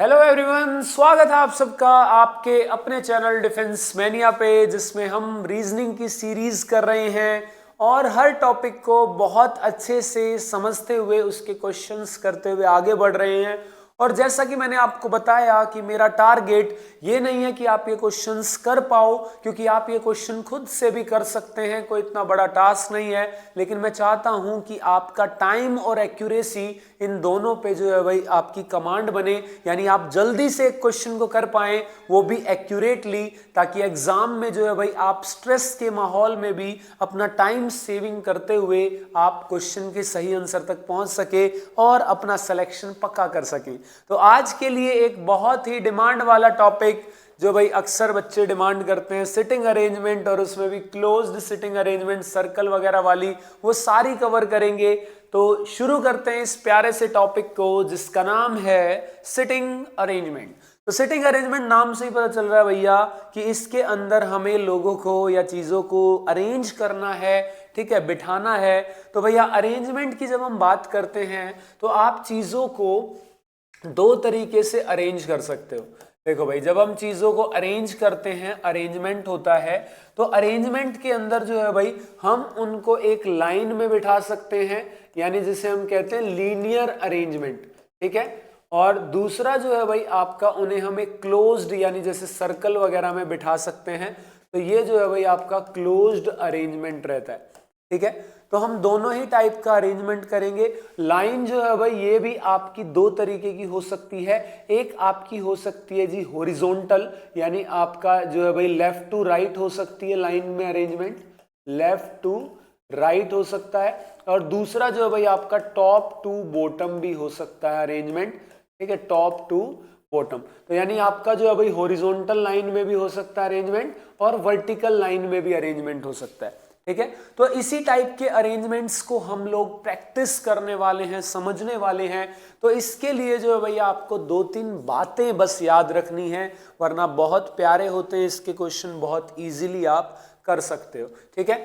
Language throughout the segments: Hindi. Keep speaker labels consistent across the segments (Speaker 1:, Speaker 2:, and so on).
Speaker 1: हेलो एवरीवन, स्वागत है आप सबका आपके अपने चैनल डिफेंस मैनिया पे, जिसमें हम रीजनिंग की सीरीज कर रहे हैं और हर टॉपिक को बहुत अच्छे से समझते हुए उसके क्वेश्चंस करते हुए आगे बढ़ रहे हैं। और जैसा कि मैंने आपको बताया कि मेरा टारगेट ये नहीं है कि आप ये क्वेश्चंस कर पाओ, क्योंकि आप ये क्वेश्चन खुद से भी कर सकते हैं, कोई इतना बड़ा टास्क नहीं है। लेकिन मैं चाहता हूं कि आपका टाइम और एक्यूरेसी इन दोनों पे जो है भाई आपकी कमांड बने, यानी आप जल्दी से एक क्वेश्चन को कर पाएं, वो भी एक्यूरेटली, ताकि एग्जाम में जो है भाई आप स्ट्रेस के माहौल में भी अपना टाइम सेविंग करते हुए आप क्वेश्चन के सही आंसर तक पहुंच सके और अपना सिलेक्शन पक्का कर सकें। तो आज के लिए एक बहुत ही डिमांड वाला टॉपिक जो भाई अक्सर बच्चे डिमांड करते हैं, सिटिंग अरेंजमेंट, और उसमें भी क्लोज्ड सिटिंग अरेंजमेंट, सर्कल वगैरह वाली, वो सारी कवर करेंगे। तो शुरू करते हैं इस प्यारे से टॉपिक को जिसका नाम है सिटिंग अरेंजमेंट। तो सिटिंग अरेंजमेंट नाम से ही पता चल रहा है भैया कि इसके अंदर हमें लोगों को या चीजों को अरेंज करना है, ठीक है, बिठाना है। तो भैया अरेंजमेंट की जब हम बात करते हैं तो आप चीजों को दो तरीके से अरेंज कर सकते हो। देखो भाई, जब हम चीजों को अरेंज करते हैं, अरेंजमेंट होता है, तो अरेंजमेंट के अंदर जो है भाई हम उनको एक लाइन में बिठा सकते हैं, यानी जिसे हम कहते हैं लीनियर अरेंजमेंट, ठीक है। और दूसरा जो है भाई आपका, उन्हें हम एक क्लोज्ड यानी जैसे सर्कल वगैरह में बिठा सकते हैं। तो ये जो है भाई आपका क्लोज्ड अरेंजमेंट रहता है, ठीक है। तो हम दोनों ही टाइप का अरेंजमेंट करेंगे। लाइन जो है भाई ये भी आपकी दो तरीके की हो सकती है। एक आपकी हो सकती है जी हॉरिजॉन्टल, यानी आपका जो है भाई लेफ्ट टू राइट हो सकती है लाइन में अरेंजमेंट, लेफ्ट टू राइट हो सकता है। और दूसरा जो है भाई आपका टॉप टू बॉटम भी हो सकता है अरेंजमेंट, ठीक है, टॉप टू बॉटम। तो यानी आपका जो है भाई हॉरिजॉन्टल लाइन में भी हो सकता है अरेंजमेंट और वर्टिकल लाइन में भी अरेंजमेंट हो सकता है, ठीक है। तो इसी टाइप के अरेंजमेंट्स को हम लोग प्रैक्टिस करने वाले हैं, समझने वाले हैं। तो इसके लिए जो है भैया आपको दो तीन बातें बस याद रखनी है, वरना बहुत प्यारे होते हैं इसके क्वेश्चन, बहुत इजीली आप कर सकते हो, ठीक है।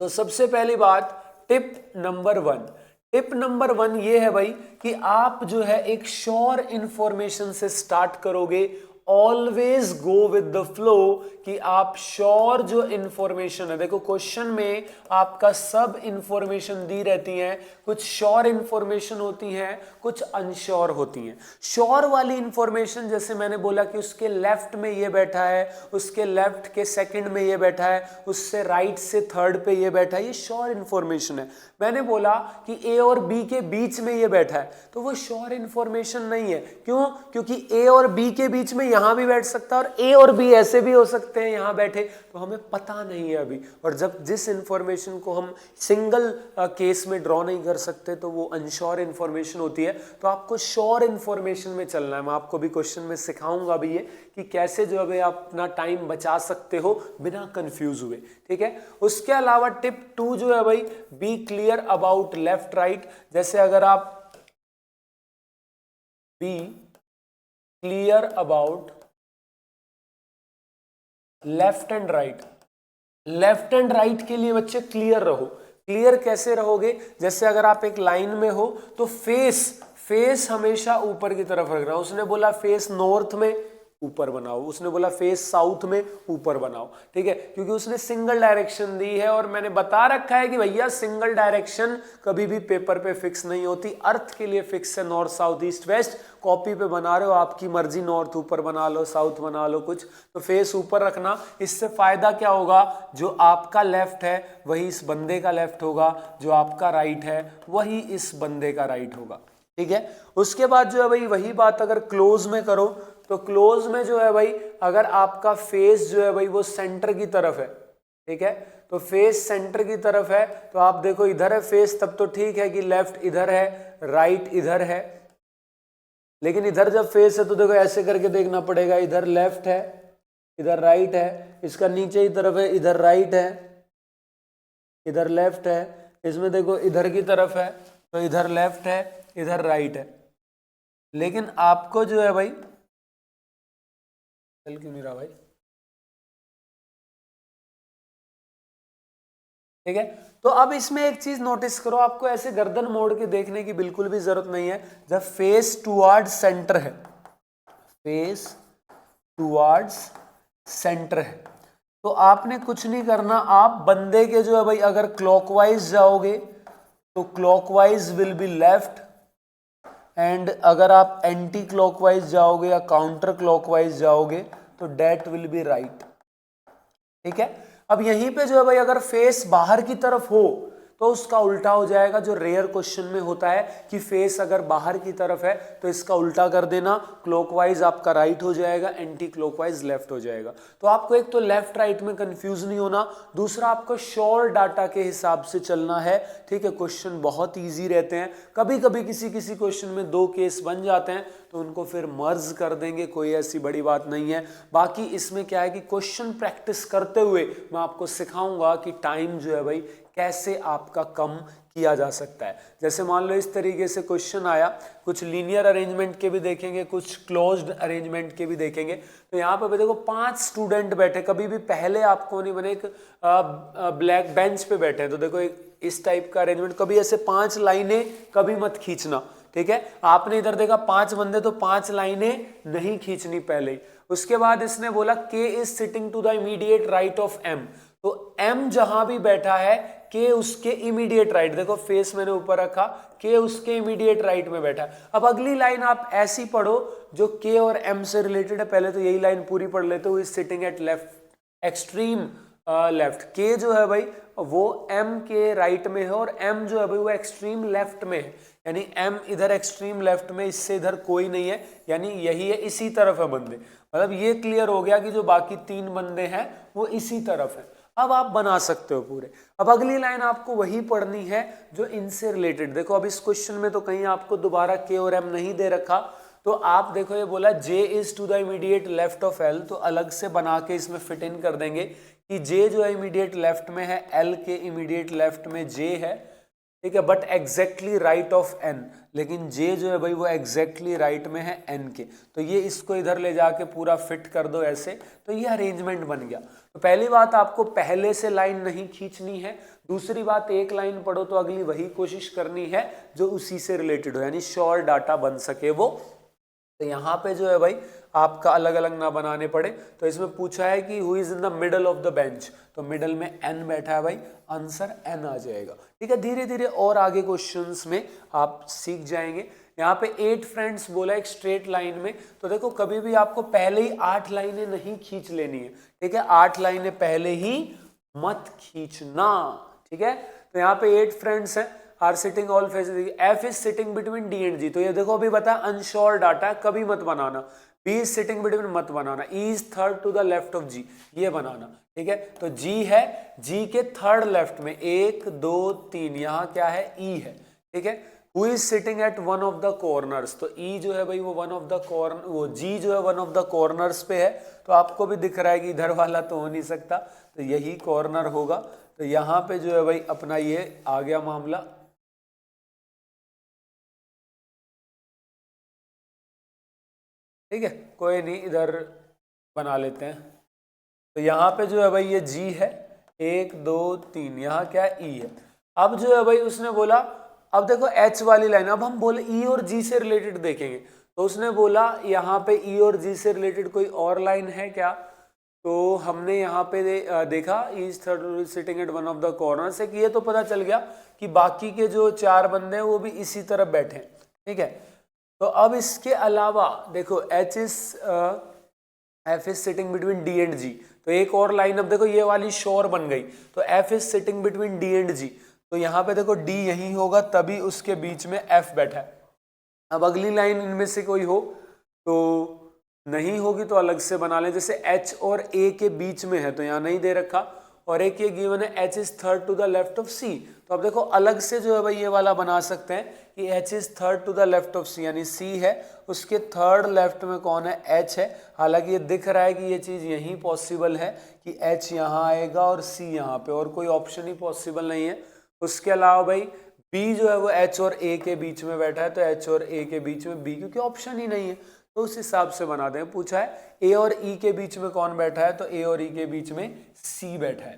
Speaker 1: तो सबसे पहली बात, tip number one. Tip number one ये है भाई कि आप जो है एक श्योर इंफॉर्मेशन से स्टार्ट करोगे। Always go with the flow, कि आप श्योर जो इंफॉर्मेशन है, देखो क्वेश्चन में आपका सब इंफॉर्मेशन दी रहती है, कुछ श्योर इंफॉर्मेशन होती है, कुछ अनश्योर होती हैं। श्योर वाली इंफॉर्मेशन जैसे मैंने बोला कि उसके लेफ्ट में ये बैठा है, उसके लेफ्ट के सेकंड में ये बैठा है, उससे राइट से थर्ड पे ये बैठा है, ये श्योर इंफॉर्मेशन है। मैंने बोला कि ए और बी के बीच में ये बैठा है, तो वो श्योर इंफॉर्मेशन नहीं है। क्यों? क्योंकि ए और बी के बीच में यहां भी बैठ सकता है और ए और बी ऐसे भी हो सकते हैं यहां बैठे, तो हमें पता नहीं है अभी। और जब जिस इंफॉर्मेशन को हम सिंगल केस में ड्रॉ नहीं कर सकते तो वो अनश्योर इंफॉर्मेशन होती है। तो आपको श्योर इंफॉर्मेशन में चलना है। मैं आपको भी क्वेश्चन में सिखाऊंगा भी ये कि कैसे जो है आप अपना टाइम बचा सकते हो बिना कंफ्यूज हुए, ठीक है। उसके अलावा टिप टू जो है भाई, be clear about left right. जैसे अगर आप be clear about left and right, left and right के लिए बच्चे क्लियर रहो। क्लियर कैसे रहोगे? जैसे अगर आप एक लाइन में हो तो फेस हमेशा ऊपर की तरफ रखना। उसने बोला फेस नॉर्थ में, ऊपर बनाओ। उसने बोला फेस साउथ में, ऊपर बनाओ, ठीक है, क्योंकि उसने सिंगल डायरेक्शन दी है। और मैंने बता रखा है कि भैया सिंगल डायरेक्शन कभी भी पेपर पे फिक्स नहीं होती। अर्थ के लिए फिक्स है north south east west. Copy पे बना रहे हो, आपकी मर्जी, नॉर्थ ऊपर बना लो, साउथ बना लो, कुछ तो फेस ऊपर रखना। इससे फायदा क्या होगा, जो आपका लेफ्ट है वही इस बंदे का लेफ्ट होगा, जो आपका राइट है वही इस बंदे का राइट होगा, ठीक है। उसके बाद जो है भाई वही बात अगर क्लोज में करो, तो क्लोज में जो है भाई अगर आपका फेस जो है भाई वो सेंटर की तरफ है, ठीक है, तो फेस सेंटर की तरफ है, तो आप देखो इधर है फेस, तब तो ठीक है कि लेफ्ट इधर है, राइट इधर है। लेकिन इधर जब फेस है तो देखो ऐसे करके देखना पड़ेगा, इधर लेफ्ट है, इधर राइट है, इसका नीचे की तरफ है, इधर राइट है, इधर लेफ्ट है। इसमें देखो इधर की तरफ है तो इधर लेफ्ट है, इधर राइट है। लेकिन आपको जो है भाई, चल क्यों नहीं रहा भाई, ठीक है। तो अब इसमें एक चीज नोटिस करो, आपको ऐसे गर्दन मोड़ के देखने की बिल्कुल भी जरूरत नहीं है। जब फेस टुवर्ड सेंटर है, फेस टुवर्ड्स सेंटर है। तो आपने कुछ नहीं करना, आप बंदे के जो है भाई अगर क्लॉकवाइज जाओगे तो clockwise will be left, and अगर आप एंटी क्लॉकवाइज जाओगे या काउंटर क्लॉकवाइज जाओगे तो डेट विल बी राइट। ठीक है, अब यहीं पे जो है भाई अगर फेस बाहर की तरफ हो तो उसका उल्टा हो जाएगा, जो रेयर क्वेश्चन में होता है कि फेस अगर बाहर की तरफ है तो इसका उल्टा कर देना, क्लॉकवाइज आपका राइट हो जाएगा, एंटी क्लॉकवाइज लेफ्ट हो जाएगा। तो आपको एक तो लेफ्ट राइट में कंफ्यूज नहीं होना, दूसरा आपको श्योर डाटा के हिसाब से चलना है। ठीक है, क्वेश्चन बहुत ईजी रहते हैं, कभी कभी किसी किसी क्वेश्चन में 2 केस बन जाते हैं तो उनको फिर मर्ज कर देंगे, कोई ऐसी बड़ी बात नहीं है। बाकी इसमें क्या है कि क्वेश्चन प्रैक्टिस करते हुए मैं आपको सिखाऊंगा कि टाइम जो है भाई कैसे आपका कम किया जा सकता है। जैसे मान लो इस तरीके से क्वेश्चन आया, कुछ लीनियर अरेंजमेंट के भी देखेंगे, कुछ क्लोज्ड अरेंजमेंट के भी देखेंगे। तो यहाँ पे देखो 5 स्टूडेंट बैठे, कभी भी पहले आपको नहीं बने एक ब्लैक बेंच पे बैठे हैं, तो देखो एक इस टाइप का अरेंजमेंट, कभी ऐसे 5 लाइनें कभी मत खींचना। ठीक है, आपने इधर देखा 5 बंदे, तो 5 लाइनें नहीं खींचनी पहले ही। उसके बाद इसने बोला K is sitting to the immediate right of M, तो एम जहां भी बैठा है के उसके इमीडिएट राइट, देखो फेस मैंने ऊपर रखा, के उसके इमीडिएट राइट में बैठा है। अब अगली लाइन आप ऐसी पढ़ो जो के और एम से रिलेटेड है, पहले तो यही लाइन पूरी पढ़ लेते हो, is sitting at left extreme left. के जो है भाई वो एम के राइट में है और एम जो है भाई वो एक्सट्रीम लेफ्ट में है, यानी एम इधर एक्सट्रीम लेफ्ट में, इससे इधर कोई नहीं है, यानी यही है, इसी तरफ है बंदे। मतलब ये क्लियर हो गया कि जो बाकी 3 बंदे हैं वो इसी तरफ है। अब आप बना सकते हो पूरे। अब अगली लाइन आपको वही पढ़नी है जो इनसे रिलेटेड। देखो अब इस क्वेश्चन में तो कहीं आपको दोबारा के और एम नहीं दे रखा, तो आप देखो ये बोला J is to the immediate left of L, तो अलग से बना के इसमें फिट इन कर देंगे कि जे जो है इमीडिएट लेफ्ट में है, एल के इमीडिएट लेफ्ट में जे है। ठीक है, but exactly right of N, लेकिन जे जो है भाई वो एग्जैक्टली राइट में है एन के, तो ये इसको इधर ले जाके पूरा फिट कर दो ऐसे, तो ये अरेंजमेंट बन गया। तो पहली बात आपको पहले से लाइन नहीं खींचनी है, दूसरी बात एक लाइन पढ़ो तो अगली वही कोशिश करनी है जो उसी से रिलेटेड हो, यानी श्योर डाटा बन सके वो। तो यहाँ पे जो है भाई आपका अलग अलग ना बनाने पड़े। तो इसमें पूछा है कि who is in the middle of the bench, तो मिडल में एन बैठा है भाई, आंसर एन आ जाएगा। ठीक है, धीरे धीरे और आगे क्वेश्चंस में आप सीख जाएंगे। यहाँ पे 8 फ्रेंड्स बोला एक स्ट्रेट लाइन में, तो देखो कभी भी आपको पहले ही 8 लाइनें नहीं खींच लेनी है। ठीक है, 8 लाइनें पहले ही मत खींचना। ठीक है, तो यहाँ पे 8 फ्रेंड्स हैं, are sitting all faces, F is sitting between D and G, तो ये देखो अभी बता अनश्योर डाटा कभी मत बनाना। बी इज सिटिंग बिटवीन मत बनाना, E is third to the left of G, ये बनाना। ठीक है, तो जी है, जी के थर्ड लेफ्ट में 1 2 3, यहाँ क्या है ई है। ठीक है, who is sitting at one of the corners, तो ई जो है भाई वो वन ऑफ द कॉर्नर, वो जी जो है वन ऑफ द कॉर्नर्स पे है, तो आपको भी दिख रहा है कि इधर वाला तो हो नहीं सकता, तो यही कॉर्नर होगा। तो यहाँ पे जो है भाई अपना ये आ गया मामला। ठीक है, कोई नहीं, इधर बना लेते हैं। तो यहाँ पे जो है भाई ये जी है, 1 2 3, यहाँ क्या है ई है। अब जो है भाई उसने बोला, अब देखो एच वाली लाइन, अब हम बोले ई और जी से रिलेटेड देखेंगे, तो उसने बोला यहाँ पे ई और जी से रिलेटेड कोई और लाइन है क्या, तो हमने यहाँ पे देखा is third sitting at one of the corner से, कि ये तो पता चल गया कि बाकी के जो 4 बंदे हैं वो भी इसी तरफ बैठे हैं। ठीक है, तो अब इसके अलावा देखो H is F is sitting between D and G, तो एक और लाइन, अब देखो ये वाली श्योर बन गई, तो F is sitting between D and G, तो यहाँ पे देखो डी यही होगा, तभी उसके बीच में एफ बैठा है। अब अगली लाइन इनमें से कोई हो, तो नहीं होगी तो अलग से बना लें, जैसे एच और ए के बीच में है तो यहाँ नहीं दे रखा, और एक ये गिवन है H is third to the left of C, तो अब देखो अलग से जो है भाई ये वाला बना सकते हैं कि H is third to the left of C, यानी सी है उसके थर्ड लेफ्ट में कौन है, एच है। हालांकि ये दिख रहा है कि ये चीज़ यही पॉसिबल है कि एच यहाँ आएगा और सी यहाँ पे, और कोई ऑप्शन ही पॉसिबल नहीं है। उसके अलावा भाई बी जो है वो एच और ए के बीच में बैठा है, तो एच और ए के बीच में बी, क्योंकि ऑप्शन ही नहीं है, तो उस हिसाब से बना दें। पूछा है ए और ई के बीच में कौन बैठा है, तो ए और ई के बीच में सी बैठा है।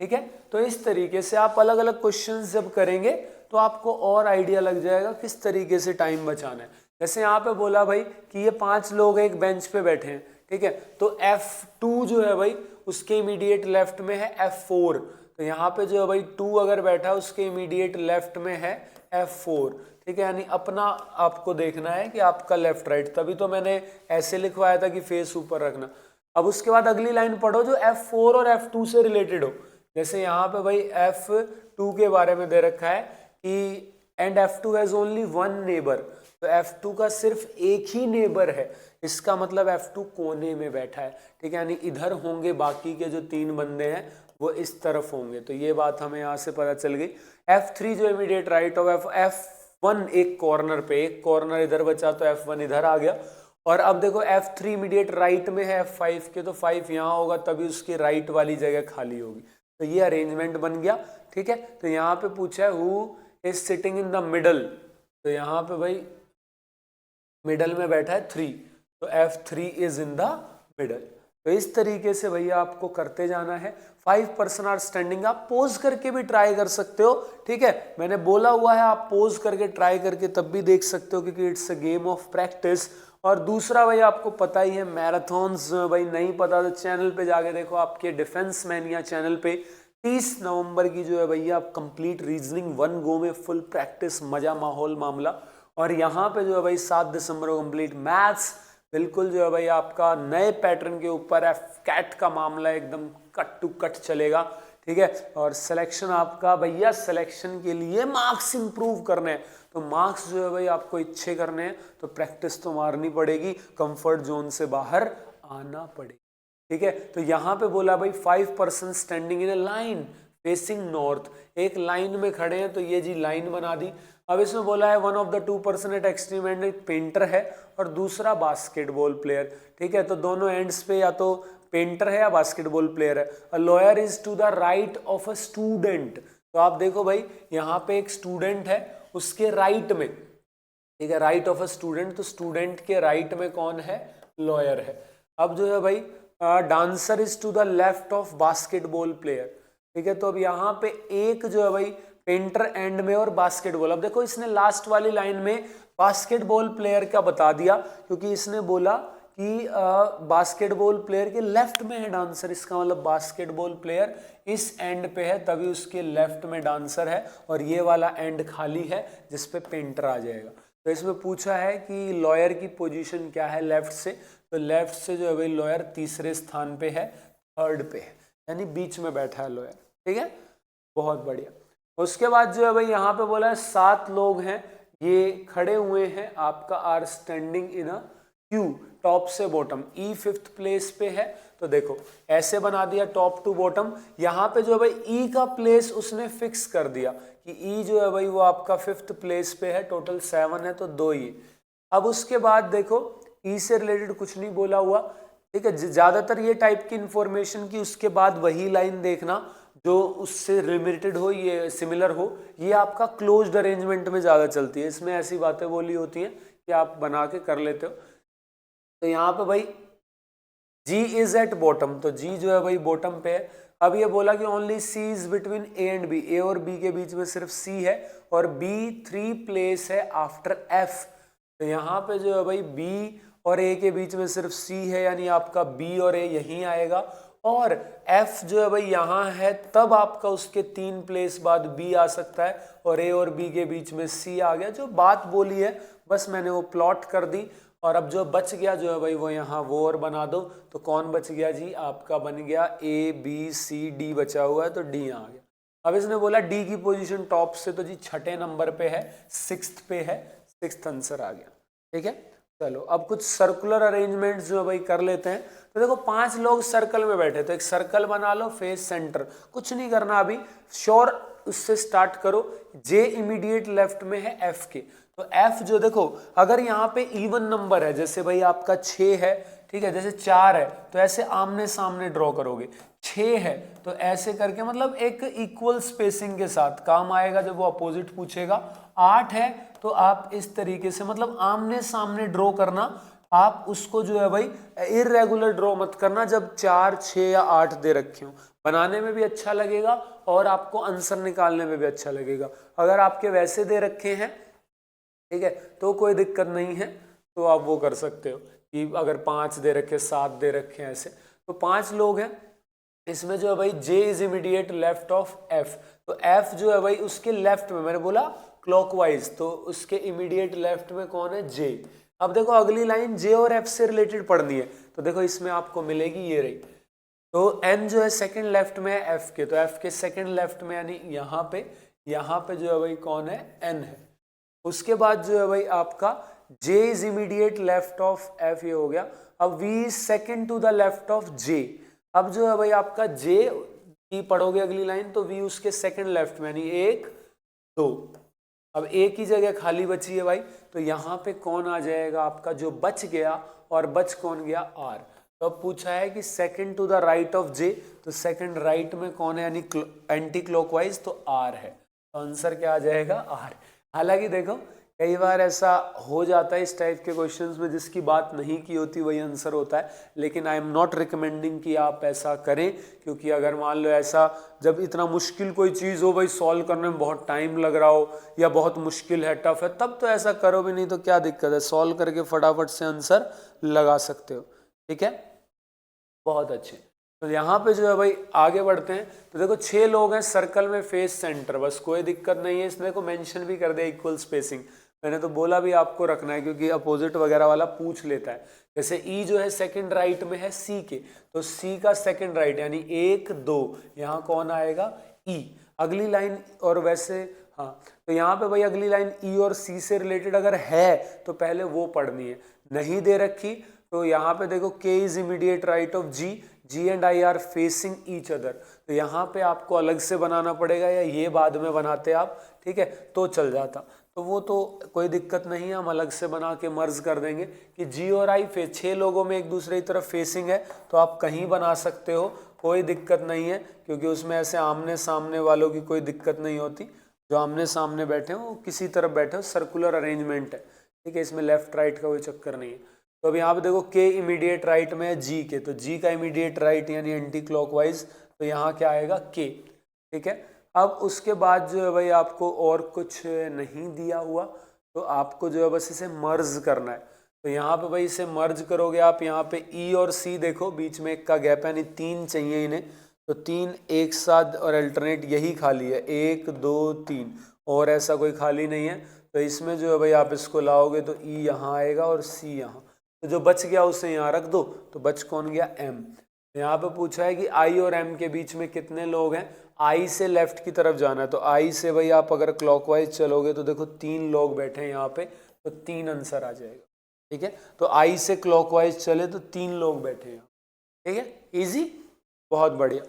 Speaker 1: ठीक है, तो इस तरीके से आप अलग अलग क्वेश्चंस जब करेंगे तो आपको और आइडिया लग जाएगा किस तरीके से टाइम बचाना है। जैसे यहाँ पे बोला भाई कि ये 5 लोग एक बेंच पे बैठे हैं, ठीक है, तो F2 जो है भाई उसके इमीडिएट लेफ्ट में है F4, तो यहाँ पे जो है भाई 2 अगर बैठा है उसके इमीडिएट लेफ्ट में है F4, ठीक है, यानी अपना आपको देखना है कि आपका लेफ्ट राइट, तभी तो मैंने ऐसे लिखवाया था कि फेस ऊपर रखना। अब उसके बाद अगली लाइन पढ़ो जो F4 और F2 से रिलेटेड हो। जैसे यहाँ पे भाई F2 के बारे में दे रखा है कि and F2 has only one neighbour, तो F2 का सिर्फ एक ही नेबर है, इसका मतलब F2 कोने में बैठा है, ठीक है, यानी इधर होंगे बाकी के जो 3 बंदे हैं वो इस तरफ होंगे, तो ये बात हमें यहाँ से पता चल गई। F3 जो इमीडिएट राइट ऑफ F1 एक कॉर्नर पे, एक कॉर्नर इधर बचा तो F1 इधर आ गया, और अब देखो F3 इमीडिएट राइट में है F5 के, तो 5 यहाँ होगा तभी उसकी राइट वाली जगह खाली होगी, तो ये अरेंजमेंट बन गया, ठीक है। तो यहाँ पे पूछा है who is sitting in the middle, तो यहाँ पे भाई मिडल में बैठा है 3, तो F3 is in the middle. तो इस तरीके से भैया आपको करते जाना है। 5 पर्सन आर स्टैंडिंग, आप पोज करके भी ट्राई कर सकते हो, ठीक है, मैंने बोला हुआ है आप पोज करके ट्राई करके तब भी देख सकते हो, क्योंकि it's a game of practice. और दूसरा भाई आपको पता ही है मैराथन्स, भाई नहीं पता तो चैनल पे जाके देखो, आपके डिफेंस मैनिया चैनल पे 30 नवंबर की जो है भैया आप कंप्लीट रीजनिंग 1 गो में फुल प्रैक्टिस, मजा माहौल मामला, और यहाँ पे जो है भाई 7 दिसंबर को कंप्लीट मैथ्स, बिल्कुल जो है भाई आपका नए पैटर्न के ऊपर है, कैट का मामला एकदम कट टू कट चलेगा, ठीक है। और सिलेक्शन आपका भैया, सिलेक्शन के लिए मार्क्स इंप्रूव करने हैं, तो मार्क्स जो है भाई आपको अच्छे करने हैं, तो प्रैक्टिस तो मारनी पड़ेगी, कंफर्ट जोन से बाहर आना पड़ेगा, ठीक है। तो यहाँ पे बोला भाई 5 person standing in A line facing north, एक लाइन में खड़े हैं, तो ये जी लाइन बना दी। अब इसमें बोला है 1 of the 2 person at extreme and एक पेंटर है और दूसरा बास्केटबॉल प्लेयर, ठीक है, तो दोनों एंड्स पे या तो पेंटर है या बास्केटबॉल प्लेयर है। A lawyer is to the right of a student, तो आप देखो भाई यहाँ पे एक स्टूडेंट है, उसके राइट में, ठीक है, राइट ऑफ अ स्टूडेंट, तो स्टूडेंट के राइट में कौन है, लॉयर है। अब जो है भाई dancer is to the left of basketball player, ठीक है, तो अब यहाँ पे एक जो है भाई पेंटर एंड में और बास्केटबॉल, अब देखो इसने लास्ट वाली लाइन में बास्केटबॉल प्लेयर का बता दिया, क्योंकि इसने बोला कि बास्केटबॉल प्लेयर के लेफ्ट में है डांसर, इसका मतलब बास्केटबॉल प्लेयर इस एंड पे है तभी उसके लेफ्ट में डांसर है, और ये वाला एंड खाली है जिसपे पेंटर आ जाएगा। तो इसमें पूछा है कि लॉयर की पोजीशन क्या है लेफ्ट से, तो लेफ्ट से जो है भाई लॉयर तीसरे स्थान पे है, थर्ड पे है, यानी बीच में बैठा है लॉयर, ठीक है, बहुत बढ़िया। उसके बाद जो है भाई यहाँ पे बोला है 7 लोग हैं, ये खड़े हुए हैं, आपका are standing in a queue, top से बॉटम, ई 5th प्लेस पे है, तो देखो ऐसे बना दिया टॉप टू बॉटम। यहाँ पे जो है भाई ई का प्लेस उसने फिक्स कर दिया कि ई जो है भाई वो आपका 5th प्लेस पे है, टोटल 7 है तो 2 ही। अब उसके बाद देखो ई से रिलेटेड कुछ नहीं बोला हुआ, ठीक है, ज्यादातर ये टाइप की इंफॉर्मेशन की उसके बाद वही लाइन देखना जो उससे रिलेटेड हो, ये सिमिलर हो, ये आपका क्लोज्ड अरेंजमेंट में ज्यादा चलती है, इसमें ऐसी बातें बोली होती हैं कि आप बना के कर लेते हो। तो यहाँ पे भाई G इज एट बॉटम, तो G जो है भाई बॉटम पे है। अब ये बोला कि only C is between A and B, A और B के बीच में सिर्फ C है, और B 3 प्लेस है आफ्टर F, तो यहाँ पे जो है भाई B और A के बीच में सिर्फ C है, यानी आपका B और A यहीं आएगा, और F जो है भाई यहाँ है, तब आपका उसके 3 प्लेस बाद B आ सकता है, और A और B के बीच में C आ गया। जो बात बोली है बस मैंने वो प्लॉट कर दी, और अब जो बच गया जो है भाई वो यहाँ वो और बना दो, तो कौन बच गया जी, आपका बन गया A B C D बचा हुआ है, तो D यहाँ आ गया। अब इसने बोला D की पोजीशन टॉप से, तो जी 6ठे नंबर पे है, 6th पे है, 6th आंसर आ गया, ठीक है। चलो अब कुछ सर्कुलर अरेंजमेंट्स जो भाई कर लेते हैं। तो देखो 5 लोग सर्कल में बैठे, तो एक सर्कल बना लो फेस सेंटर, कुछ नहीं करना अभी, श्योर उससे स्टार्ट करो। J इमीडिएट लेफ्ट में है F के, तो F जो देखो अगर यहाँ पे इवन नंबर है, जैसे भाई आपका 6 है, ठीक है, जैसे 4 है तो ऐसे आमने सामने ड्रॉ करोगे, 6 है तो ऐसे करके, मतलब एक इक्वल स्पेसिंग के साथ काम आएगा जब वो अपोजिट पूछेगा। 8 है तो आप इस तरीके से, मतलब आमने सामने ड्रॉ करना, आप उसको जो है भाई इरेगुलर ड्रॉ मत करना जब 4 6 या 8 दे रखे हो, बनाने में भी अच्छा लगेगा और आपको आंसर निकालने में भी अच्छा लगेगा। अगर आपके वैसे दे रखे हैं ठीक है, तो कोई दिक्कत नहीं है, तो आप वो कर सकते हो कि अगर 5 दे रखे, 7 दे रखे ऐसे, तो 5 लोग हैं। इसमें जो है भाई J is immediate left of F, तो F जो है भाई उसके लेफ्ट में, मैंने बोला क्लॉकवाइज, तो उसके इमीडिएट लेफ्ट में कौन है? J। अब देखो अगली लाइन J और F से रिलेटेड पढ़नी है, तो देखो इसमें आपको मिलेगी ये रही, तो N जो है सेकंड लेफ्ट में है F के, तो F के सेकंड लेफ्ट में यानी यहाँ पे जो है भाई कौन है? N है। उसके बाद जो है भाई आपका J is immediate left of F, ये हो गया। अब V is second to the left of J। अब जो है भाई आपका J की पढ़ोगे अगली लाइन, तो V उसके सेकंड लेफ्ट में, यानी 1 2। अब एक ही जगह खाली बची है भाई, तो यहाँ पे कौन आ जाएगा आपका? जो बच गया, और बच कौन गया? R। तो अब पूछा है कि second to the right of J, तो सेकंड राइट में कौन है? यानी एंटी क्लॉकवाइज, तो R है। तो आंसर क्या आ जाएगा? R। हालांकि देखो कई बार ऐसा हो जाता है इस टाइप के क्वेश्चंस में, जिसकी बात नहीं की होती वही आंसर होता है, लेकिन आई एम नॉट रिकमेंडिंग कि आप ऐसा करें, क्योंकि अगर मान लो ऐसा जब इतना मुश्किल कोई चीज़ हो भाई, सॉल्व करने में बहुत टाइम लग रहा हो या बहुत मुश्किल है, टफ है, तब तो ऐसा करो भी, नहीं तो क्या दिक्कत है, सॉल्व करके फटाफट से आंसर लगा सकते हो। ठीक है, बहुत अच्छे। तो यहाँ पे जो है भाई आगे बढ़ते हैं, तो देखो 6 लोग हैं सर्कल में फेस सेंटर, बस कोई दिक्कत नहीं है, इसमें को मेंशन भी कर दे इक्वल स्पेसिंग, मैंने तो बोला भी आपको रखना है, क्योंकि अपोजिट वगैरह वाला पूछ लेता है। जैसे E जो है सेकंड राइट में है C के, तो C का सेकंड राइट यानी 1 2, यहाँ कौन आएगा? E। अगली लाइन, और वैसे हाँ, तो यहाँ पे भाई अगली लाइन E और C से रिलेटेड अगर है तो पहले वो पढ़नी है, नहीं दे रखी तो यहाँ पे देखो K is immediate right of G, G and I are facing each other, तो यहाँ पे आपको अलग से बनाना पड़ेगा, या ये बाद में बनाते आप, ठीक है, तो चल जाता, तो वो तो कोई दिक्कत नहीं है, हम अलग से बना के मर्ज कर देंगे कि G और I 6 लोगों में एक दूसरे की तरफ फेसिंग है, तो आप कहीं बना सकते हो, कोई दिक्कत नहीं है, क्योंकि उसमें ऐसे आमने सामने वालों की कोई दिक्कत नहीं होती, जो आमने सामने बैठे हो किसी तरफ बैठे हो, सर्कुलर अरेंजमेंट है, ठीक है, इसमें लेफ्ट राइट का कोई चक्कर नहीं है। तो अब यहाँ पे देखो K इमीडिएट राइट में है G के, तो G का इमीडिएट राइट यानी एंटी क्लॉकवाइज, तो यहाँ क्या आएगा? K। ठीक है, अब उसके बाद जो है भाई आपको और कुछ नहीं दिया हुआ, तो आपको जो है बस इसे मर्ज करना है, तो यहाँ पे भाई इसे मर्ज करोगे आप, यहाँ पे E और C देखो बीच में 1 का गैप है, यानी 3 चाहिए इन्हें, तो 3 एक साथ और अल्टरनेट यही खाली है, 1 2 3, और ऐसा कोई खाली नहीं है, तो इसमें जो है भाई आप इसको लाओगे तो E यहाँ आएगा और C यहाँ, तो जो बच गया उसे यहाँ रख दो, तो बच कौन गया? M। यहाँ पे पूछा है कि I और M के बीच में कितने लोग हैं, I से लेफ्ट की तरफ जाना है, तो I से भाई आप अगर क्लॉकवाइज चलोगे तो देखो 3 लोग बैठे हैं यहाँ पे, तो 3 आंसर आ जाएगा। ठीक है, तो I से क्लॉकवाइज चले तो 3 लोग बैठे हैं, ठीक है, इजी, बहुत बढ़िया।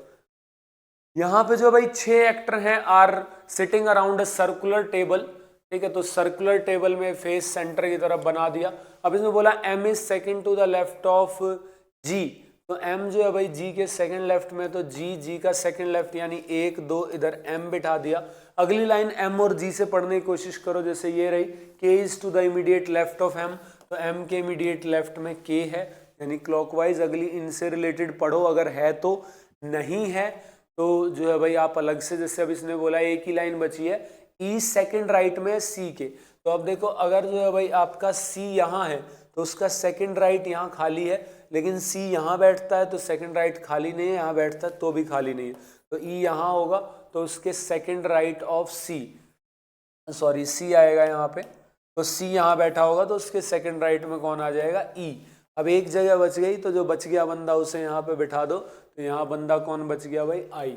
Speaker 1: यहाँ पे जो भाई 6 एक्टर हैं are sitting around a circular table, ठीक है, तो सर्कुलर टेबल में फेस सेंटर की तरफ बना दिया। अब इसमें बोला M is second to the left of G, तो M जो है भाई G के सेकंड लेफ्ट में, तो G का सेकंड लेफ्ट यानी 1 2, इधर M बिठा दिया। अगली लाइन M और G से पढ़ने की कोशिश करो, जैसे ये रही K is to the immediate left of M, तो M के इमीडिएट लेफ्ट में K है, यानी क्लॉकवाइज अगली इनसे रिलेटेड पढ़ो, अगर है तो, नहीं है तो जो है भाई आप अलग से, जैसे अब इसने बोला एक ही लाइन बची है, E सेकंड राइट में C के, तो अब देखो अगर जो है भाई आपका C यहाँ है तो उसका सेकंड राइट यहाँ खाली है, लेकिन C यहाँ बैठता है तो सेकंड राइट खाली नहीं है, यहाँ बैठता है तो भी खाली नहीं है, तो E यहाँ होगा, तो उसके second right of C, sorry C आएगा यहाँ पे, तो C यहाँ बैठा होगा तो उसके सेकंड राइट में कौन आ जाएगा? E। अब एक जगह बच गई, तो जो बच गया बंदा उसे यहाँ पे बिठा दो, तो यहाँ बंदा कौन बच गया भाई? I।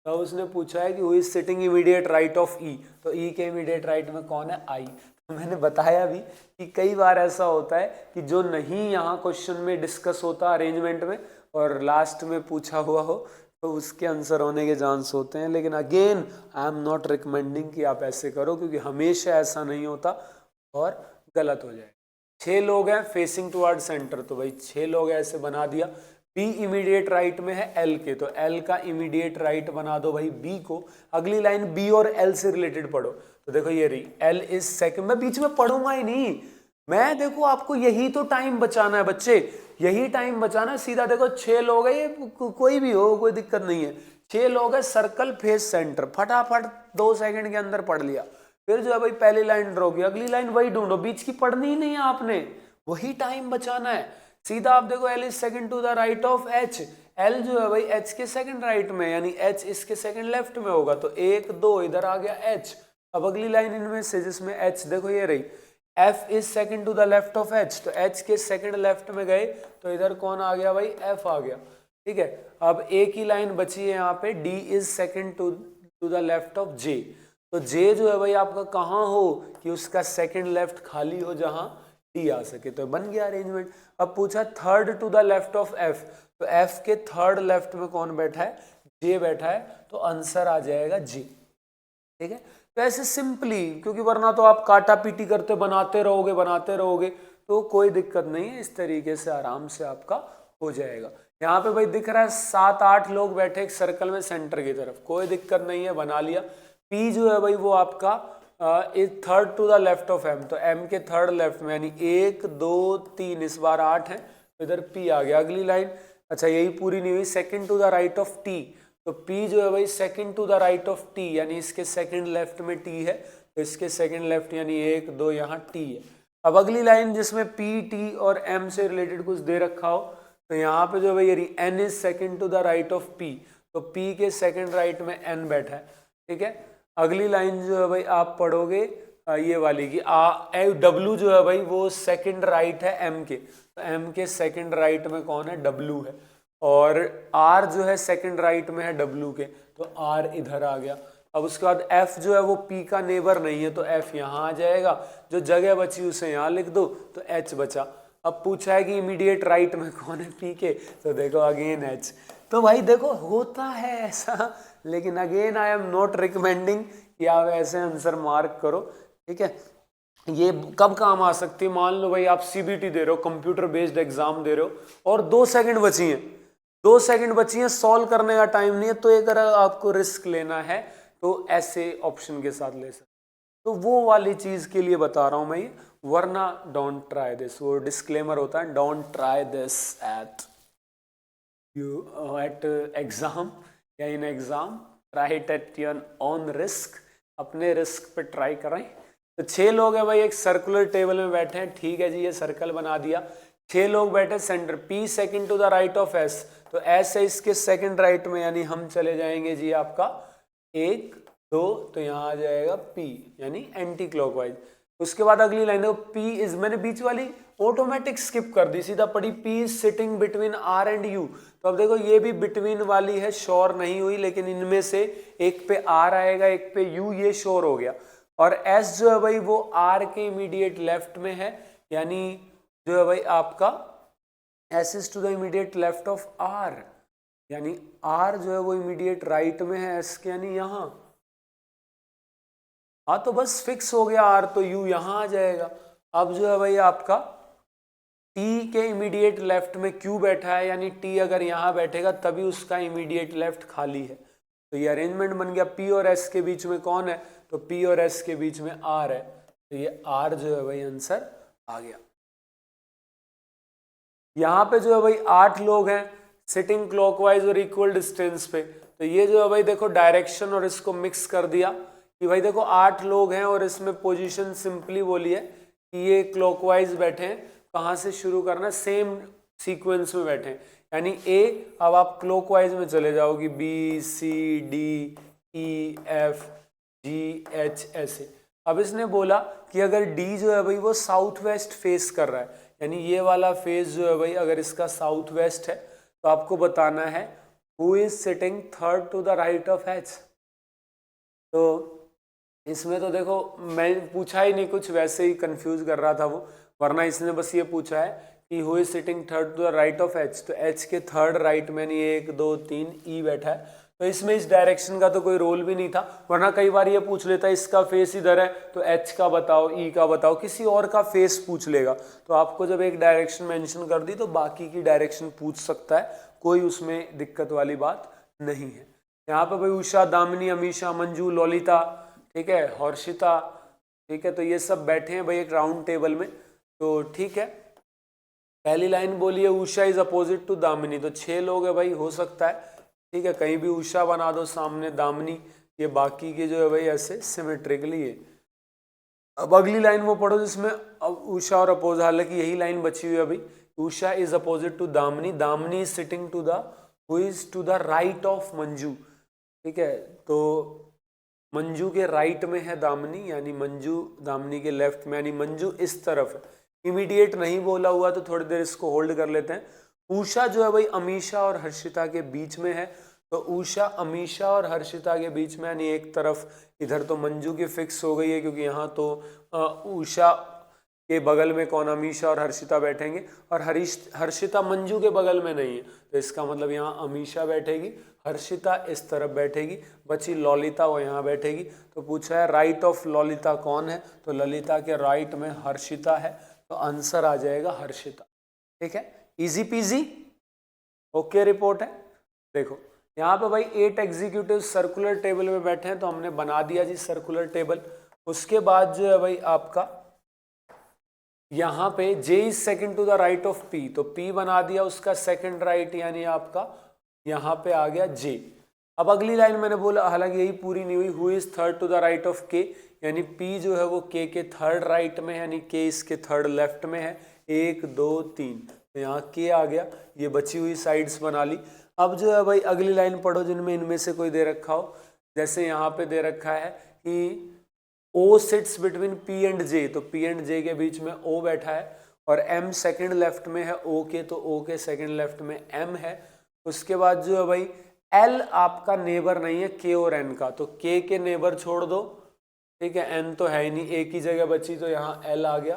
Speaker 1: तो उसने पूछा है कि who is sitting immediate right of E, तो E के इमीडिएट राइट में कौन है? I। तो मैंने बताया भी कि कई बार ऐसा होता है कि जो नहीं यहाँ क्वेश्चन में डिस्कस होता अरेंजमेंट में और लास्ट में पूछा हुआ हो, तो उसके आंसर होने के चांस होते हैं, लेकिन again I am not recommending कि आप ऐसे करो, क्योंकि हमेशा ऐसा नहीं होता और गलत हो जाए। 6 लोग हैं फेसिंग टुवर्ड सेंटर, तो भाई 6 लोग ऐसे बना दिया। B इमीडिएट राइट में है L के, तो L का इमीडिएट राइट बना दो भाई B को। अगली लाइन B और L से रिलेटेड पढ़ो, तो देखो ये रही L इज सेकंड, मैं बीच में पढ़ूंगा ही नहीं, मैं देखो आपको यही तो टाइम बचाना है बच्चे, यही टाइम बचाना है। सीधा देखो 6 लोग है, ये कोई भी हो कोई दिक्कत नहीं है, 6 लोग है सर्कल फेस सेंटर, फटाफट 2 सेकंड के अंदर पढ़ लिया। फिर जो है भाई पहली लाइन ड्रॉ की, अगली लाइन वही ढूंढो, बीच की पढ़नी ही नहीं है आपने, वही टाइम बचाना है। सीधा आप देखो L is second to the right of H, L जो है भाई H के सेकंड राइट में, यानी H इसके सेकंड लेफ्ट में होगा, तो 1 2 इधर आ गया H। अब अगली लाइन इनमें से जिसमें H देखो ये रही, F is second to the left of H, तो H के सेकंड लेफ्ट में गए तो इधर कौन आ गया भाई, F आ गया। ठीक है, अब एक ही लाइन बची है यहाँ पे, D is second to the left of J, तो J जो है भाई आपका कहाँ हो कि उसका सेकंड लेफ्ट खाली हो जहां T आ सके, तो बन गया अरेंजमेंट। अब पूछा third to the left of F, तो F के थर्ड लेफ्ट में कौन बैठा है, J बैठा है, तो आंसर आ जाएगा J। ठीक है, तो ऐसे सिंपली, क्योंकि वरना तो आप काटा पीटी करते बनाते रहोगे तो कोई दिक्कत नहीं है, इस तरीके से आराम से आपका हो जाएगा। यहाँ पे भाई दिख रहा है 7-8 लोग बैठे एक सर्कल में सेंटर की तरफ, कोई दिक्कत नहीं है, बना लिया। P जो है भाई वो आपका is third to the left of M, तो M के थर्ड लेफ्ट में, यानी 1 2 3, इस बार 8 है, तो इधर P आ गया। अगली लाइन, अच्छा यही पूरी नहीं हुई, second to the right of T, तो P जो है भाई second to the right of T, यानी इसके सेकंड लेफ्ट में T है, तो इसके सेकंड लेफ्ट यानी 1 2 यहाँ T है। अब अगली लाइन जिसमें P T और M से रिलेटेड कुछ दे रखा हो, तो यहाँ पे जो भाई N is second to the right of P, तो P के सेकंड राइट में N बैठा है। ठीक है, अगली लाइन जो है भाई आप पढ़ोगे ये वाली की W जो है भाई वो सेकंड राइट है M के, तो M के सेकंड राइट में कौन है, W है, और R जो है सेकंड राइट में है W के, तो R इधर आ गया। अब उसके बाद F जो है वो P का नेबर नहीं है, तो F यहाँ आ जाएगा, जो जगह बची उसे यहाँ लिख दो, तो H बचा। अब पूछा है कि इमीडिएट राइट में कौन है P के, तो देखो अगेन H। तो भाई देखो होता है ऐसा, लेकिन again I am not recommending कि आप ऐसे आंसर मार्क करो। ठीक है, ये कब काम आ सकती है, मान लो भाई आप CBT दे रहे हो, कंप्यूटर बेस्ड एग्जाम दे रहे हो, और 2 सेकंड बची हैं, 2 सेकंड बची हैं, सॉल्व करने का टाइम नहीं है, तो अगर आपको रिस्क लेना है तो ऐसे ऑप्शन के साथ ले सकते, तो वो वाली चीज के लिए बता रहा हूं मैं ये, वरना डोंट ट्राई दिस, वो डिस्क्लेमर होता है, don't try this at exam या in exam, try it at your own risk, अपने रिस्क पे ट्राई करें। तो 6 लोग हैं भाई एक सर्कुलर टेबल में बैठे हैं, ठीक है जी, ये सर्कल बना दिया, 6 लोग बैठे centre, P second to the right of S, तो S है इसके सेकंड राइट में, यानी हम चले जाएंगे जी आपका 1 2, तो यहाँ आ जाएगा P, यानी एंटी क्लॉकवाइज। उसके बाद अगली लाइन है P इज, मैंने बीच वाली ऑटोमेटिक स्किप कर दी, सीधा पढ़ी P is sitting between R and U, तो अब देखो ये भी बिटवीन वाली है, श्योर नहीं हुई, लेकिन इनमें से एक पे R आएगा एक पे U, ये श्योर हो गया। और S जो है भाई वो R के इमीडिएट लेफ्ट में है, यानी जो है भाई आपका S is to the immediate left of R, यानी R जो है वो इमीडिएट राइट में है S के, यानी यहाँ, हाँ तो बस फिक्स हो गया R, तो U यहाँ आ जाएगा। अब जो है भाई आपका T के इमीडिएट लेफ्ट में Q बैठा है, यानी T अगर यहाँ बैठेगा तभी उसका इमीडिएट लेफ्ट खाली है, तो ये अरेंजमेंट बन गया। P और S के बीच में कौन है, तो P और S के बीच में R है, तो ये R जो है भाई आंसर आ गया। यहाँ पे जो है भाई 8 लोग हैं सिटिंग क्लॉकवाइज और इक्वल डिस्टेंस पे, तो ये जो है भाई देखो डायरेक्शन और इसको मिक्स कर दिया कि भाई देखो 8 लोग हैं और इसमें पोजीशन सिंपली बोली है कि ये क्लॉकवाइज बैठे हैं, कहाँ से शुरू करना, सेम सीक्वेंस में बैठे हैं, यानी A, अब आप क्लॉकवाइज में चले जाओगे B C D E F G H ऐसे। अब इसने बोला कि अगर D जो है भाई वो साउथ वेस्ट फेस कर रहा है, यानी ये वाला फेस जो है भाई अगर इसका साउथ वेस्ट है, तो आपको बताना है who is sitting third to the right of H। तो इसमें तो देखो मैं पूछा ही नहीं कुछ, वैसे ही कंफ्यूज कर रहा था वो, वरना इसने बस ये पूछा है कि who is sitting third to the right of H, तो H के थर्ड राइट में नहीं 1 2 3 E बैठा है, तो इसमें इस डायरेक्शन का तो कोई रोल भी नहीं था, वरना कई बार ये पूछ लेता इसका फेस इधर है तो H का बताओ, E का बताओ, किसी और का फेस पूछ लेगा, तो आपको जब एक डायरेक्शन मेंशन कर दी तो बाकी की डायरेक्शन पूछ सकता है, कोई उसमें दिक्कत वाली बात नहीं है। यहाँ पे भाई उषा, दामिनी, अमीषा, मंजू, ललिता, ठीक है, हर्षिता, ठीक है, तो ये सब बैठे हैं भाई एक राउंड टेबल में, तो ठीक है। पहली लाइन बोली है Usha is opposite to Damini, तो 6 लोग है भाई, हो सकता है, ठीक है, कहीं भी उषा बना दो सामने दामिनी, ये बाकी के जो है भाई ऐसे सिमेट्रिकली है। अब अगली लाइन वो पढ़ो जिसमें अब उषा और अपोज, हालांकि यही लाइन बची हुई है अभी। Usha is opposite to Damini, Damini is sitting to the, who is to the right of Manju. ठीक है, तो मंजू के राइट में है दामिनी, यानी मंजू दामिनी के लेफ्ट में, यानी मंजू इस तरफ है। इमीडिएट नहीं बोला हुआ तो थोड़ी देर इसको होल्ड कर लेते हैं। उषा जो है भाई अमीषा और हर्षिता के बीच में है, तो उषा अमीषा और हर्षिता के बीच में, यानी एक तरफ इधर तो मंजू की फिक्स हो गई है क्योंकि यहाँ तो उषा के बगल में कौन, अमीषा और हर्षिता बैठेंगे, और हर्षिता मंजू के बगल में नहीं है, तो इसका मतलब यहाँ अमीषा बैठेगी, हर्षिता इस तरफ बैठेगी, बची ललिता वो यहाँ बैठेगी। तो पूछा है राइट ऑफ ललिता कौन है, तो ललिता के राइट में हर्षिता है, तो आंसर आ जाएगा हर्षिता। ठीक है, इजी पीजी, ओके रिपोर्ट है। देखो यहाँ पे भाई 8 एग्जीक्यूटिव सर्कुलर टेबल में बैठे हैं, तो हमने बना दिया जी सर्कुलर टेबल। उसके बाद जो है भाई आपका यहाँ पे J is second to the right of P, तो P बना दिया उसका सेकंड राइट, यानी आपका यहाँ पे आ गया J। अब अगली लाइन मैंने बोला, हालांकि यही पूरी नहीं हुई, who is third to the right of K, यानी P जो है वो K के थर्ड राइट में है, यानी K इसके थर्ड लेफ्ट में है। 1 2 3, तो यहाँ K आ गया, ये बची हुई साइड्स बना ली। अब जो है भाई अगली लाइन पढ़ो जिनमें इनमें से कोई दे रखा हो, जैसे यहाँ पे दे रखा है कि O sits between P and J, तो P एंड J के बीच में O बैठा है, और M सेकंड लेफ्ट में है O के, तो O के सेकंड लेफ्ट में M है। उसके बाद जो है भाई L आपका नेबर नहीं है K और N का, तो K के नेबर छोड़ दो, ठीक है, N तो है ही नहीं, एक ही जगह बची, तो यहाँ L आ गया।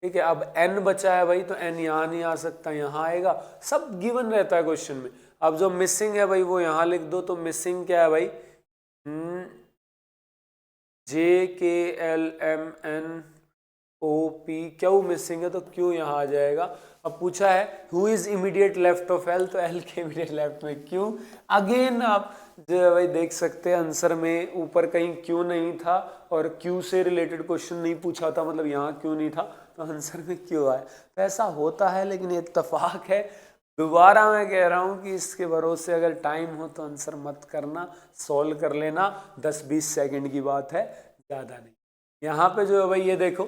Speaker 1: ठीक है, अब N बचा है भाई, तो N यहाँ नहीं आ सकता, यहाँ आएगा, सब गिवन रहता है क्वेश्चन में। अब जो मिसिंग है भाई वो यहाँ लिख दो, तो मिसिंग क्या है भाई, JKLMNOP, क्यू मिसिंग है, तो क्यू यहाँ आ जाएगा। अब पूछा है who is immediate left of L, तो L के इमीडिएट लेफ्ट में क्यू। अगेन आप जो है भाई देख सकते हैं आंसर में ऊपर कहीं क्यू नहीं था, और क्यू से रिलेटेड क्वेश्चन नहीं पूछा था, मतलब यहाँ क्यू नहीं था, तो आंसर में क्यू आया। तो ऐसा होता है, लेकिन ये इत्तेफाक है। दोबारा मैं कह रहा हूँ कि इसके भरोसे अगर टाइम हो तो आंसर मत करना, सॉल्व कर लेना, 10-20 सेकंड की बात है, ज़्यादा नहीं। यहाँ पे जो है भाई ये देखो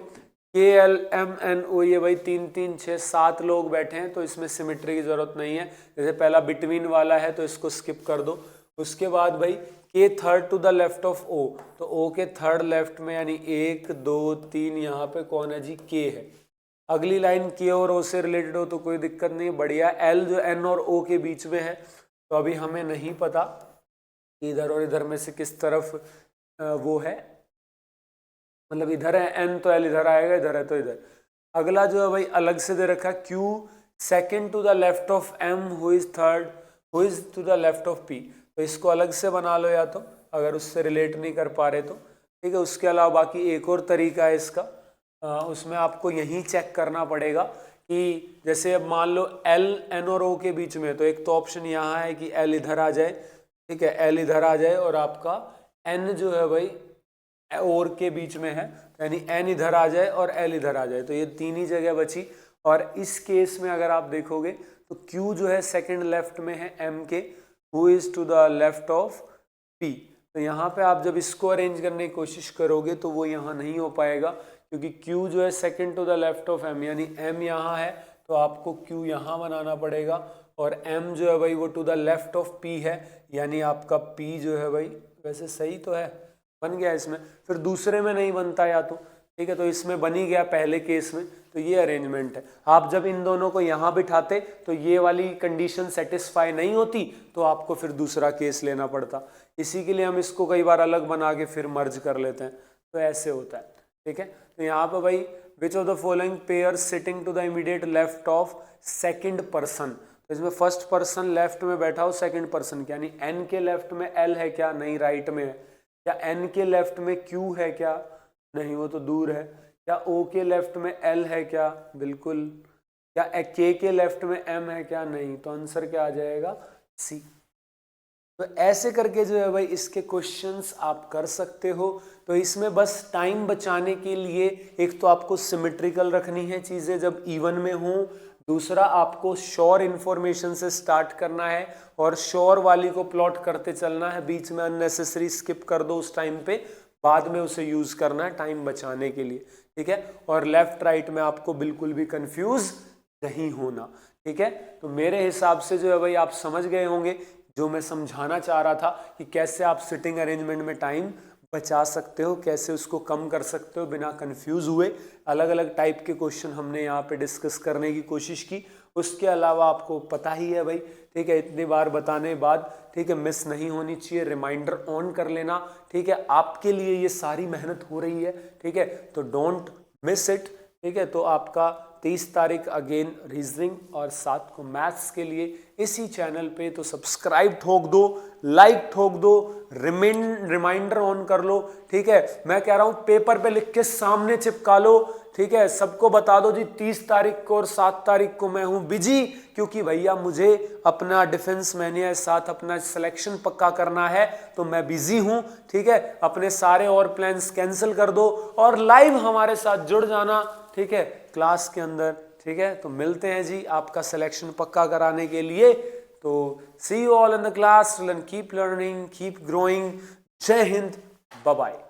Speaker 1: KLMNO, ये भाई 3 3 6 7 लोग बैठे हैं, तो इसमें सिमेट्री की जरूरत नहीं है। जैसे पहला बिटवीन वाला है तो इसको स्किप कर दो। उसके बाद भाई K third to the left of O, तो O के थर्ड लेफ्ट में, यानी 1 2 3, यहाँ पे कौन है जी, K है। अगली लाइन K और O से रिलेटेड हो तो कोई दिक्कत नहीं, बढ़िया। L जो N और O के बीच में है, तो अभी हमें नहीं पता कि इधर और इधर में से किस तरफ वो है, मतलब इधर है N तो L इधर आएगा, इधर है तो इधर। अगला जो है भाई अलग से दे रखा है Q second to the left of M, who is third, who is to the left of P, तो इसको अलग से बना लो, या तो अगर उससे रिलेट नहीं कर पा रहे तो ठीक है। उसके अलावा बाकी एक और तरीका है इसका, उसमें आपको यही चेक करना पड़ेगा कि जैसे अब मान लो L N और O के बीच में, तो एक तो ऑप्शन यहाँ है कि L इधर आ जाए, ठीक है, L इधर आ जाए, और आपका N जो है भाई और के बीच में है, यानी N इधर आ जाए और L इधर आ जाए, तो ये तीन ही जगह बची। और इस केस में अगर आप देखोगे तो Q जो है सेकंड लेफ्ट में है M के, who is to the left of P, तो यहाँ पे आप जब इसको अरेंज करने की कोशिश करोगे तो वो यहाँ नहीं हो पाएगा, क्योंकि Q जो है second to the left of M, यानी M यहाँ है तो आपको Q यहाँ बनाना पड़ेगा, और M जो है भाई वो to the left of P है, यानी आपका P जो है भाई, वैसे सही तो है, बन गया इसमें, फिर दूसरे में नहीं बनता या तो, ठीक है, तो इसमें बन ही गया पहले केस में, तो ये अरेंजमेंट है। आप जब इन दोनों को यहाँ बिठाते तो ये वाली कंडीशन सेटिस्फाई नहीं होती, तो आपको फिर दूसरा केस लेना पड़ता, इसी के लिए हम इसको कई बार अलग बना के फिर मर्ज कर लेते हैं, तो ऐसे होता है, ठीक है। तो यहाँ पे भाई which of the following pair sitting to the immediate left of second person, तो इसमें फर्स्ट पर्सन लेफ्ट में बैठा हो सेकंड पर्सन के, यानी N के लेफ्ट में L है क्या, नहीं राइट में है, क्या N के लेफ्ट में Q है क्या, नहीं वो तो दूर है, क्या O के लेफ्ट में L है क्या, बिल्कुल, क्या K के लेफ्ट में M है क्या, नहीं, तो आंसर क्या आ जाएगा, C। तो ऐसे करके जो है भाई इसके क्वेश्चंस आप कर सकते हो। तो इसमें बस टाइम बचाने के लिए एक तो आपको सिमेट्रिकल रखनी है चीजें जब इवन में हो, दूसरा आपको श्योर इंफॉर्मेशन से स्टार्ट करना है और श्योर वाली को प्लॉट करते चलना है, बीच में अननेसेसरी स्किप कर दो उस टाइम पे, बाद में उसे यूज करना है टाइम बचाने के लिए, ठीक है। और लेफ्ट राइट में आपको बिल्कुल भी कंफ्यूज नहीं होना, ठीक है। तो मेरे हिसाब से जो है भाई आप समझ गए होंगे जो मैं समझाना चाह रहा था कि कैसे आप सिटिंग अरेंजमेंट में टाइम बचा सकते हो, कैसे उसको कम कर सकते हो बिना कंफ्यूज हुए। अलग अलग टाइप के क्वेश्चन हमने यहाँ पे डिस्कस करने की कोशिश की। उसके अलावा आपको पता ही है भाई, ठीक है, इतनी बार बताने बाद, ठीक है, मिस नहीं होनी चाहिए, रिमाइंडर ऑन कर लेना, ठीक है। आपके लिए ये सारी मेहनत हो रही है, ठीक है, तो डोंट मिस इट, ठीक है। तो आपका 23 तारीख अगेन रीजनिंग और 7 को मैथ्स के लिए इसी चैनल पे, तो सब्सक्राइब ठोक दो, लाइक ठोक दो, रिमाइंडर ऑन कर लो, ठीक है। मैं कह रहा हूं पेपर पे लिख के सामने चिपका लो, ठीक है। सबको बता दो जी 30 तारीख को और 7 तारीख को मैं हूं बिजी, क्योंकि भैया मुझे अपना डिफेंस मैनिया साथ अपना सिलेक्शन पक्का करना है, तो मैं बिजी हूं, ठीक है। अपने सारे और प्लान्स कैंसिल कर दो और लाइव हमारे साथ जुड़ जाना, ठीक है, क्लास के अंदर, ठीक है। तो मिलते हैं जी आपका सिलेक्शन पक्का कराने के लिए। तो see you all in the class, keep learning, keep growing. जय हिंद, बाय बाय।